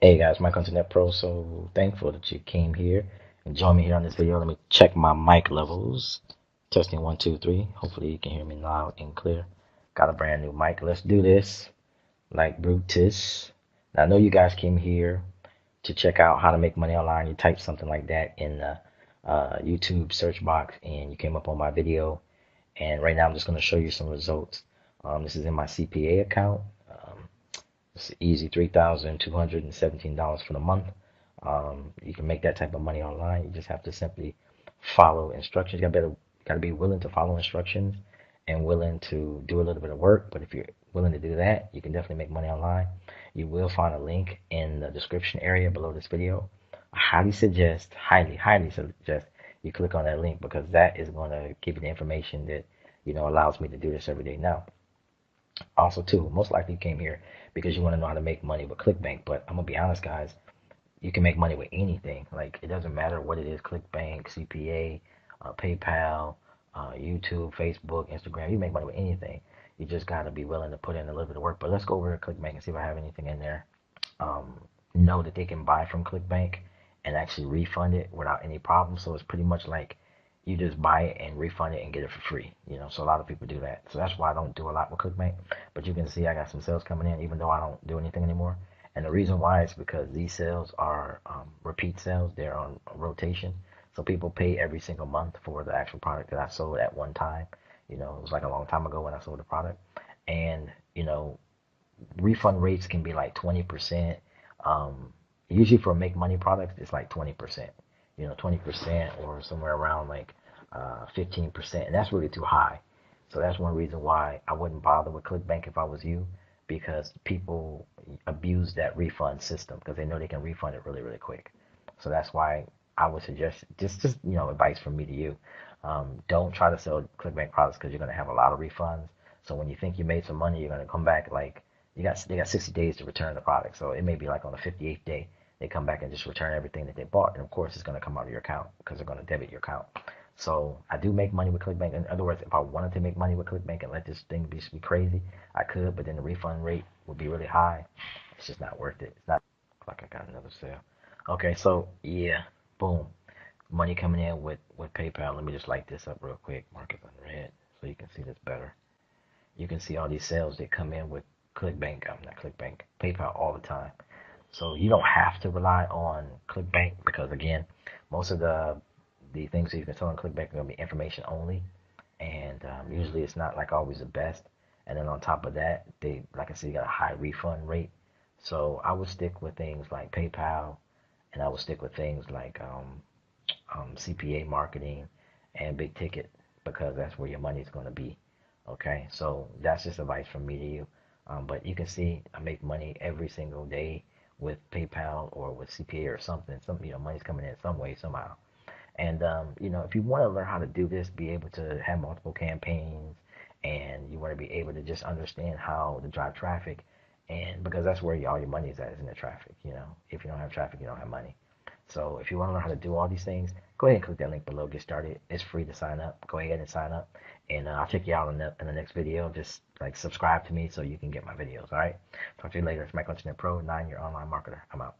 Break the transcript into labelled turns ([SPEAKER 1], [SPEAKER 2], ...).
[SPEAKER 1] Hey guys, Mike Internet Pro. So thankful that you came here and joined me here on this video. Let me check my mic levels. Testing 1, 2, 3. Hopefully you can hear me loud and clear. Got a brand new mic. Let's do this like Brutus. Now I know you guys came here to check out how to make money online. You type something like that in the YouTube search box and you came up on my video. And right now I'm just going to show you some results. This is in my CPA account. It's easy, $3,217 for the month. You can make that type of money online. You just have to simply follow instructions. You gotta be willing to follow instructions and willing to do a little bit of work. But if you're willing to do that, you can definitely make money online. You will find a link in the description area below this video. I highly suggest you click on that link because that is going to give you the information that allows me to do this every day now. Also, too, most likely you came here because you want to know how to make money with ClickBank. But I'm gonna be honest, guys, you can make money with anything. Like it doesn't matter what it is: ClickBank, CPA, PayPal, YouTube, Facebook, Instagram. You make money with anything. You just gotta be willing to put in a little bit of work. But let's go over to ClickBank and see if I have anything in there. Um, know that they can buy from ClickBank and actually refund it without any problem. So it's pretty much like you just buy it and refund it and get it for free. So a lot of people do that. So that's why I don't do a lot with ClickBank. But you can see I got some sales coming in, even though I don't do anything anymore. And the reason why is because these sales are repeat sales. They're on rotation. So people pay every single month for the actual product that I sold at one time. It was like a long time ago when I sold the product. And, refund rates can be like 20%. Usually for make money products, it's like 20%, 20% or somewhere around like 15%. And that's really too high. So that's one reason why I wouldn't bother with ClickBank if I was you, because people abuse that refund system because they know they can refund it really, really quick. So that's why I would suggest just advice from me to you. Don't try to sell ClickBank products because you're going to have a lot of refunds. So when you think you made some money, you're going to come back like they got 60 days to return the product. So it may be like on the 58th day they come back and just return everything that they bought. And of course it's going to come out of your account because they're going to debit your account. So I do make money with ClickBank. In other words, if I wanted to make money with ClickBank and let this thing be crazy, I could, but then the refund rate would be really high. It's just not worth it. It's not like I got another sale. Okay, so yeah, boom. Money coming in with PayPal. Let me just light this up real quick. Mark it on red so you can see this better. You can see all these sales that come in with ClickBank. I'm not ClickBank, PayPal all the time. So you don't have to rely on ClickBank because again, most of the things that you can sell on ClickBank are gonna be information only, and usually it's not like always the best. And then on top of that, they like I said, you got a high refund rate. So I would stick with things like PayPal, and I would stick with things like CPA marketing and big ticket because that's where your money is going to be. Okay, so that's just advice from me to you. But you can see I make money every single day with PayPal or with CPA or something. Money's coming in some way somehow. And if you want to learn how to do this, be able to have multiple campaigns, and you want to be able to just understand how to drive traffic, and because that's where all your money is in the traffic. If you don't have traffic, you don't have money. So if you want to learn how to do all these things, go ahead and click that link below. Get started. It's free to sign up. Go ahead and sign up, and I'll check you out in the next video. Just like subscribe to me so you can get my videos. All right. Talk to you later. It's Mike Internet Pro, 9 Year Online Marketer. I'm out.